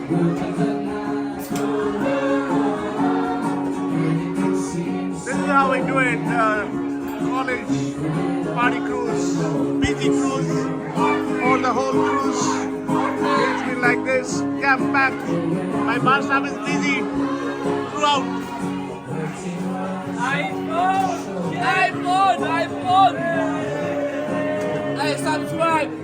This is how we do it. College party cruise, busy cruise, or the whole cruise. It's been like this, camp packed. My bar staff is busy throughout. iPhone! iPhone! iPhone! Hey, subscribe!